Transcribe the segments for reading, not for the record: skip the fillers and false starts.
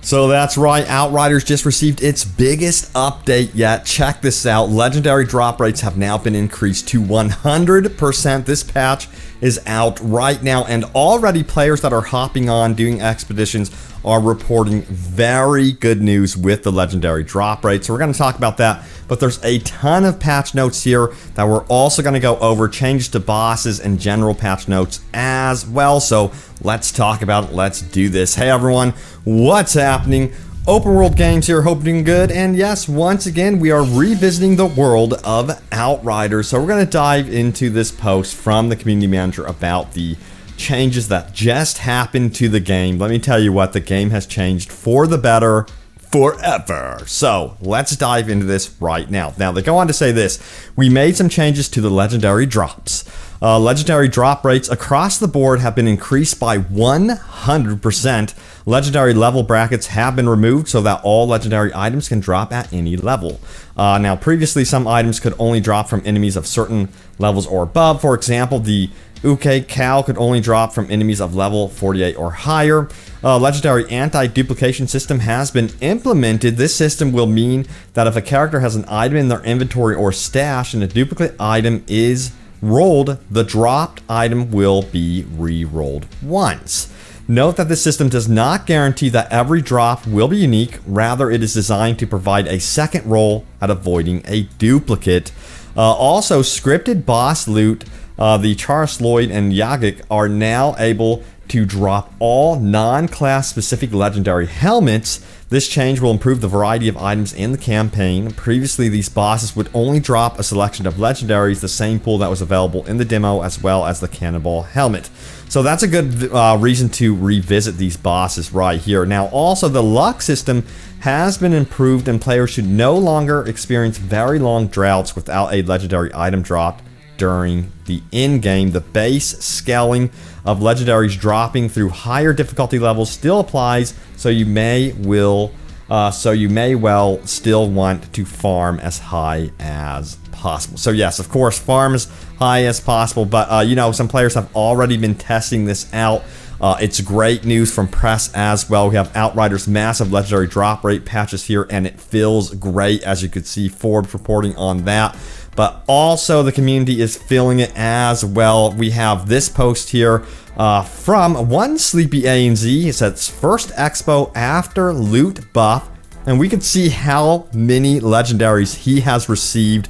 So that's right, Outriders just received its biggest update yet. Check this out. Legendary drop rates have now been increased to 100%. This patch is out right now, and already players that are hopping on doing expeditions are reporting very good news with the legendary drop rate. So we're going to talk about that, but there's a ton of patch notes here that we're also going to go over, changes to bosses and general patch notes as well. So let's talk about it. Let's do this. Hey everyone, what's happening? Open World Games here, hope you're doing good. And yes, once again, we are revisiting the world of Outriders. So we're going to dive into this post from the community manager about the changes that just happened to the game. Let me tell you what, the game has changed for the better forever. So let's dive into this right now. Now they go on to say this: we made some changes to the legendary drops. Legendary drop rates across the board have been increased by 100%. Legendary level brackets have been removed so that all legendary items can drop at any level. Now previously some items could only drop from enemies of certain levels or above. For example, the Uke Cow could only drop from enemies of level 48 or higher. Legendary anti-duplication system has been implemented. This system will mean that if a character has an item in their inventory or stash and a duplicate item is rolled, the dropped item will be re-rolled once. Note that this system does not guarantee that every drop will be unique. Rather, it is designed to provide a second roll at avoiding a duplicate. Also, scripted boss loot, the Charsloid and Yagik are now able to drop all non-class specific legendary helmets. This change will improve the variety of items in the campaign. Previously, these bosses would only drop a selection of legendaries, the same pool that was available in the demo, as well as the Cannonball helmet. So that's a good reason to revisit these bosses right here. Now, also the luck system has been improved, and players should no longer experience very long droughts without a legendary item dropped during the in-game. The base scaling of legendaries dropping through higher difficulty levels still applies, so you may well still want to farm as high as possible. So yes, of course, farm as high as possible, but you know, some players have already been testing this out. It's great news from press as well. We have Outriders massive legendary drop rate patches here, and it feels great, as you could see Forbes reporting on that. But also the community is feeling it as well. We have this post here from one Sleepy ANZ. It says first expo after loot buff, and we can see how many legendaries he has received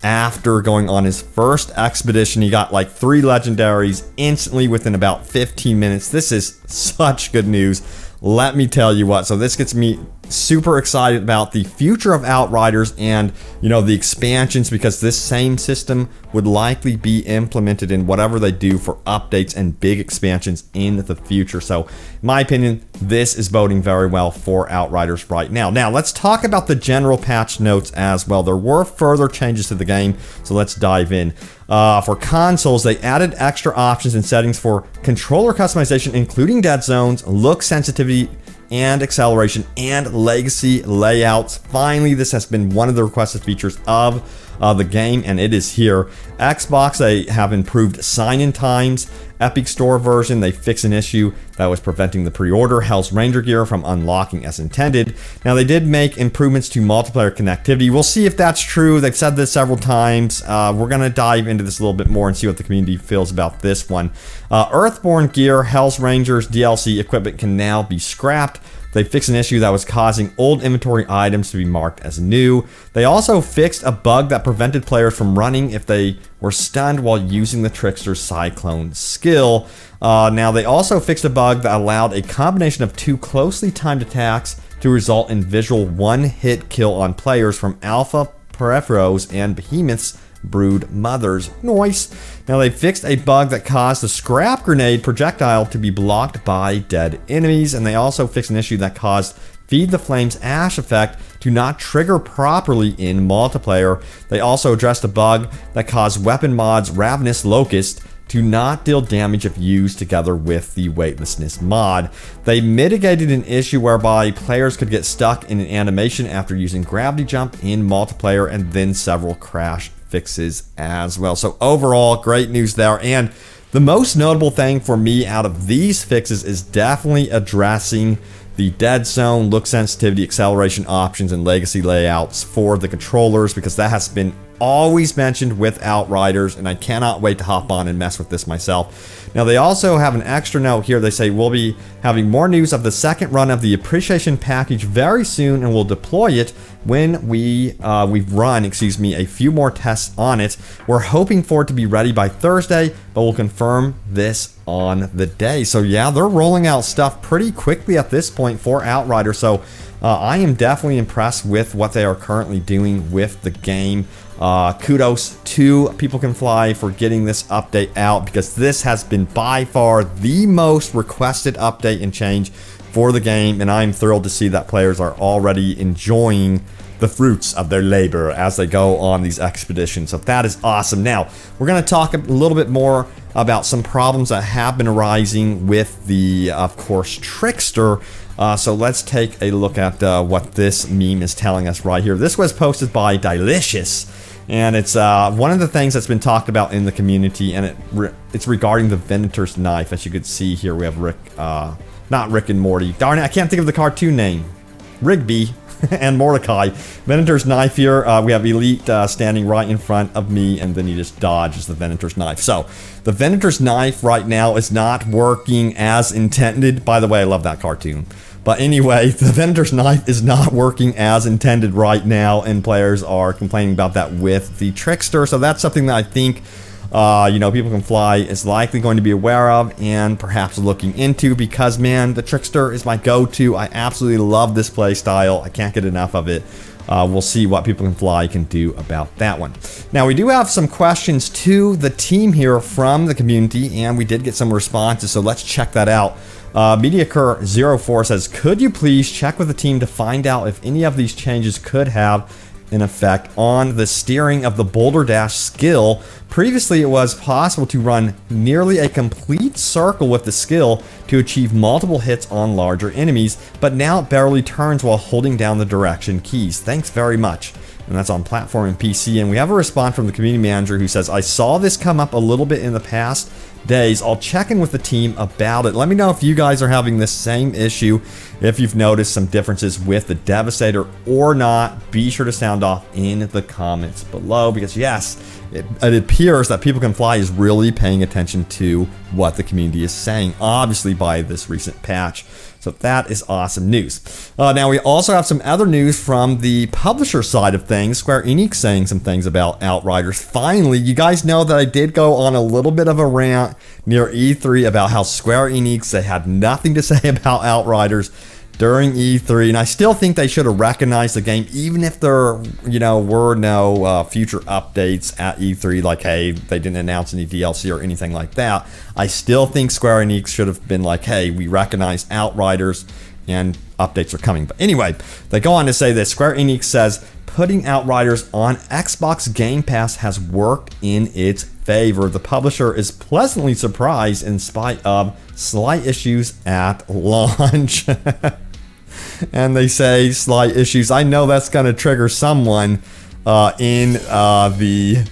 after going on his first expedition. He got like 3 legendaries instantly within about 15 minutes. This is such good news. Let me tell you what. So this gets me super excited about the future of Outriders and, you know, the expansions, because this same system would likely be implemented in whatever they do for updates and big expansions in the future. So in my opinion, this is boding very well for Outriders right now. Now let's talk about the general patch notes as well. There were further changes to the game, so let's dive in. For consoles, they added extra options and settings for controller customization, including dead zones, look sensitivity and acceleration, and legacy layouts. Finally, this has been one of the requested features of the game, and it is here. Xbox, they have improved sign-in times. Epic Store version, they fixed an issue that was preventing the pre-order Hell's Ranger gear from unlocking as intended. Now, they did make improvements to multiplayer connectivity. We'll see if that's true. They've said this several times. We're going to dive into this a little bit more and see what the community feels about this one. Earthborn gear, Hell's Rangers DLC equipment can now be scrapped. They fixed an issue that was causing old inventory items to be marked as new. They also fixed a bug that prevented players from running if they were stunned while using the Trickster's Cyclone skill. Now, they also fixed a bug that allowed a combination of 2 closely timed attacks to result in visual one-hit kill on players from Alpha Peripheros and Behemoth's brood mothers. Nice. Now, they fixed a bug that caused the scrap grenade projectile to be blocked by dead enemies, and they also fixed an issue that caused Feed the Flames Ash effect to not trigger properly in multiplayer. They also addressed a bug that caused weapon mods Ravenous Locust to not deal damage if used together with the weightlessness mod. They mitigated an issue whereby players could get stuck in an animation after using gravity jump in multiplayer, and then several crash fixes as well. So overall, great news there. And The most notable thing for me out of these fixes is definitely addressing the dead zone, look sensitivity, acceleration options, and legacy layouts for the controllers, because that has been always mentioned with Outriders, and I cannot wait to hop on and mess with this myself. Now, they also have an extra note here. They say we'll be having more news of the second run of the appreciation package very soon, and we'll deploy it when we've run, a few more tests on it. We're hoping for it to be ready by Thursday, but we'll confirm this on the day. So yeah, they're rolling out stuff pretty quickly at this point for Outriders. So I am definitely impressed with what they are currently doing with the game. Kudos to People Can Fly for getting this update out, because this has been by far the most requested update and change for the game, and I'm thrilled to see that players are already enjoying the fruits of their labor as they go on these expeditions. So that is awesome. Now, we're going to talk a little bit more about some problems that have been arising with the, of course, Trickster. So let's take a look at what this meme is telling us right here. This was posted by Delicious, and it's one of the things that's been talked about in the community, and it's regarding the Venator's knife. As you can see here, we have not Rick and Morty. Darn it, I can't think of the cartoon name. Rigby and Mordecai. Venator's knife here. We have Elite standing right in front of me, and then he just dodges the Venator's knife. So the Venator's knife right now is not working as intended. By the way, I love that cartoon. But anyway, the Venator's knife is not working as intended right now, and players are complaining about that with the Trickster. So that's something that I think People Can Fly is likely going to be aware of and perhaps looking into, because man, the Trickster is my go-to. I absolutely love this play style. I can't get enough of it. We'll see what People Can Fly can do about that one. Now, we do have some questions to the team here from the community, and we did get some responses, so let's check that out. MediaCur04 says, could you please check with the team to find out if any of these changes could have an effect on the steering of the Boulder Dash skill? Previously, it was possible to run nearly a complete circle with the skill to achieve multiple hits on larger enemies, but now it barely turns while holding down the direction keys. Thanks very much. And that's on platform and PC. And we have a response from the community manager who says, I saw this come up a little bit in the past days. I'll check in with the team about it. Let me know if you guys are having this same issue, if you've noticed some differences with the Devastator or not. Be sure to sound off in the comments below, because yes, it appears that People Can Fly is really paying attention to what the community is saying, obviously by this recent patch. So that is awesome news. Now, we also have some other news from the publisher side of things. Square Enix saying some things about Outriders. Finally, you guys know that I did go on a little bit of a rant near E3 about how Square Enix, they had nothing to say about Outriders during E3, and I still think they should have recognized the game, even if there, were no future updates at E3, like, hey, they didn't announce any DLC or anything like that. I still think Square Enix should have been like, hey, we recognize Outriders and updates are coming. But anyway, they go on to say this. Square Enix says, putting Outriders on Xbox Game Pass has worked in its favor. The publisher is pleasantly surprised in spite of slight issues at launch. And they say slight issues. I know that's going to trigger someone in the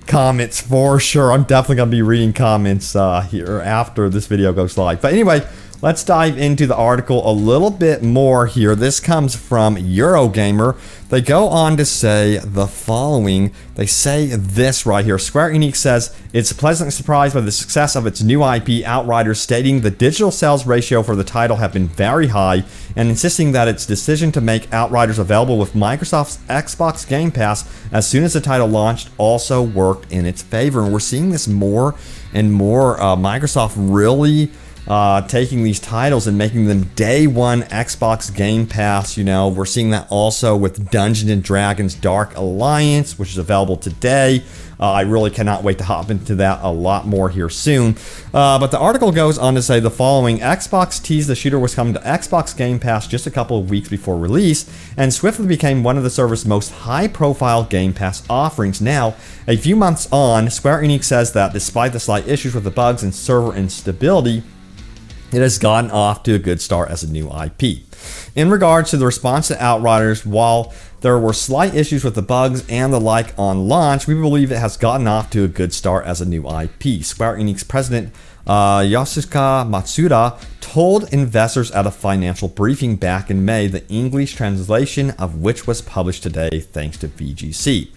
comments for sure. I'm definitely going to be reading comments here after this video goes live. But anyway, let's dive into the article a little bit more here. This comes from Eurogamer. They go on to say the following. They say this right here. Square Enix says it's pleasantly surprised by the success of its new IP, Outriders, stating the digital sales ratio for the title have been very high, and insisting that its decision to make Outriders available with Microsoft's Xbox Game Pass as soon as the title launched also worked in its favor. And we're seeing this more and more. Microsoft really taking these titles and making them day one Xbox Game Pass. We're seeing that also with Dungeons & Dragons Dark Alliance, which is available today. I really cannot wait to hop into that a lot more here soon. But the article goes on to say the following. Xbox teased the shooter was coming to Xbox Game Pass just a couple of weeks before release, and swiftly became one of the server's most high-profile Game Pass offerings. Now, a few months on, Square Enix says that despite the slight issues with the bugs and server instability, it has gotten off to a good start as a new IP. In regards to the response to Outriders, while there were slight issues with the bugs and the like on launch, we believe it has gotten off to a good start as a new IP. Square Enix president Yosuke Matsuda told investors at a financial briefing back in May, the English translation of which was published today thanks to VGC.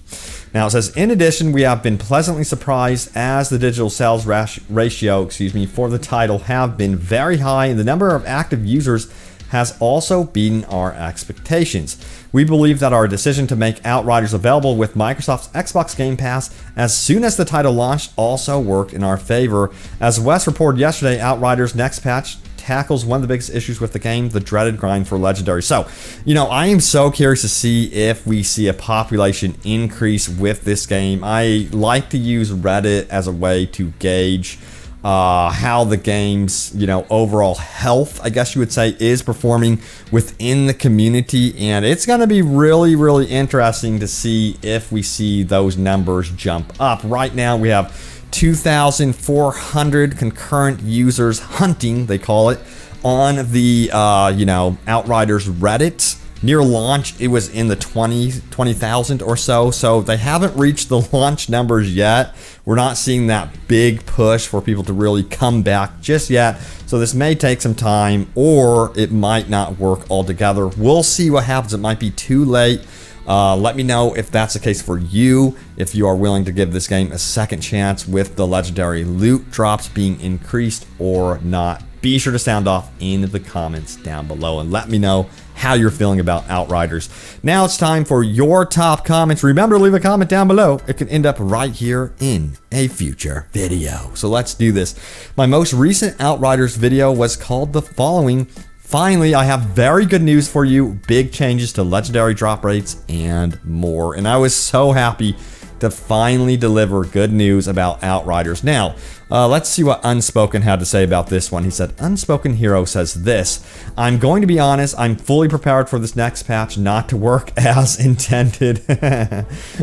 Now it says, in addition, we have been pleasantly surprised as the digital sales ratio for the title have been very high, and the number of active users has also beaten our expectations. We believe that our decision to make Outriders available with Microsoft's Xbox Game Pass as soon as the title launched also worked in our favor. As Wes reported yesterday, Outriders' next patch tackles one of the biggest issues with the game, the dreaded grind for Legendary. So, I am so curious to see if we see a population increase with this game. I like to use Reddit as a way to gauge how the game's overall health, I guess you would say, is performing within the community, and it's going to be really, really interesting to see if we see those numbers jump up. Right now we have 2,400 concurrent users hunting, they call it, on the Outriders Reddit. Near launch, it was in the 20,000 or so. So they haven't reached the launch numbers yet. We're not seeing that big push for people to really come back just yet. So this may take some time, or it might not work altogether. We'll see what happens. It might be too late. Let me know if that's the case for you, if you are willing to give this game a second chance with the legendary loot drops being increased or not. Be sure to sound off in the comments down below and let me know how you're feeling about Outriders. Now it's time for your top comments. Remember to leave a comment down below. It can end up right here in a future video. So let's do this. My most recent Outriders video was called the following. Finally, I have very good news for you. Big changes to legendary drop rates and more. And I was so happy to finally deliver good news about Outriders. Now, let's see what Unspoken had to say about this one. He said, Unspoken Hero says this, I'm going to be honest, I'm fully prepared for this next patch not to work as intended.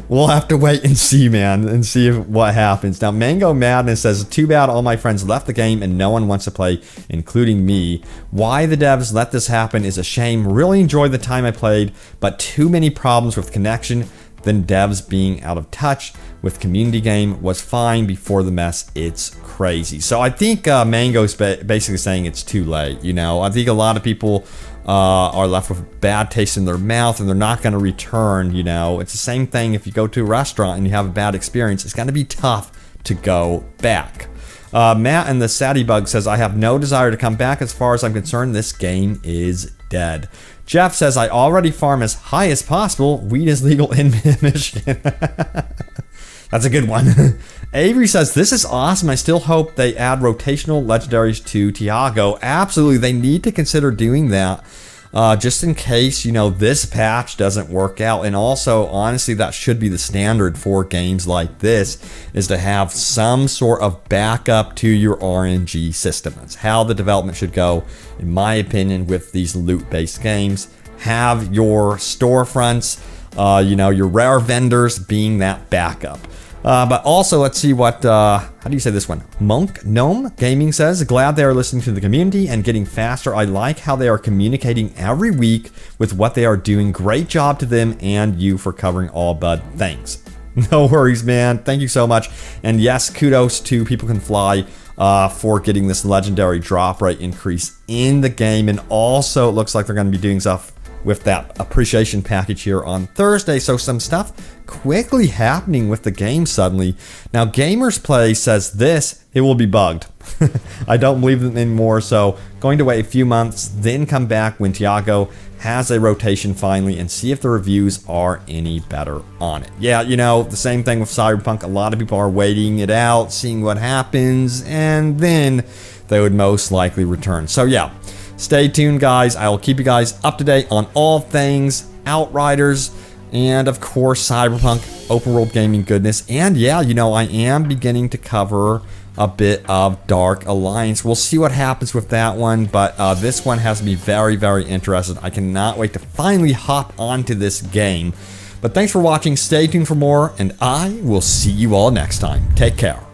We'll have to wait and see, man, and see what happens. Now, Mango Madness says, too bad all my friends left the game and no one wants to play, including me. Why the devs let this happen is a shame. Really enjoyed the time I played, but too many problems with connection. Then devs being out of touch with community game was fine before the mess. It's crazy. So I think Mango's basically saying it's too late. I think a lot of people are left with bad taste in their mouth and they're not going to return. It's the same thing if you go to a restaurant and you have a bad experience. It's going to be tough to go back. Matt and the Sadie Bug says, I have no desire to come back. As far as I'm concerned, this game is dead. Jeff says, I already farm as high as possible. Weed is legal in Michigan. That's a good one. Avery says, this is awesome. I still hope they add rotational legendaries to Tiago. Absolutely, they need to consider doing that. Just in case, this patch doesn't work out. And also, honestly, that should be the standard for games like this, is to have some sort of backup to your RNG system. That's how the development should go, in my opinion, with these loot-based games. Have your storefronts, your rare vendors being that backup. But also, let's see what, how do you say this one? Monk Gnome Gaming says, glad they are listening to the community and getting faster. I like how they are communicating every week with what they are doing. Great job to them and you for covering all, bud. Thanks. No worries, man. Thank you so much. And yes, kudos to People Can Fly for getting this legendary drop rate increase in the game. And also, it looks like they're going to be doing stuff with that appreciation package here on Thursday. So some stuff quickly happening with the game suddenly. Now, Gamers Play says this, it will be bugged. I don't believe them anymore, so going to wait a few months, then come back when Tiago has a rotation finally and see if the reviews are any better on it. Yeah, the same thing with Cyberpunk. A lot of people are waiting it out, seeing what happens, and then they would most likely return. So yeah, stay tuned, guys. I will keep you guys up to date on all things Outriders and, of course, Cyberpunk, open world gaming goodness. And yeah, I am beginning to cover a bit of Dark Alliance. We'll see what happens with that one, but this one has me very, very interested. I cannot wait to finally hop onto this game. But thanks for watching. Stay tuned for more, and I will see you all next time. Take care.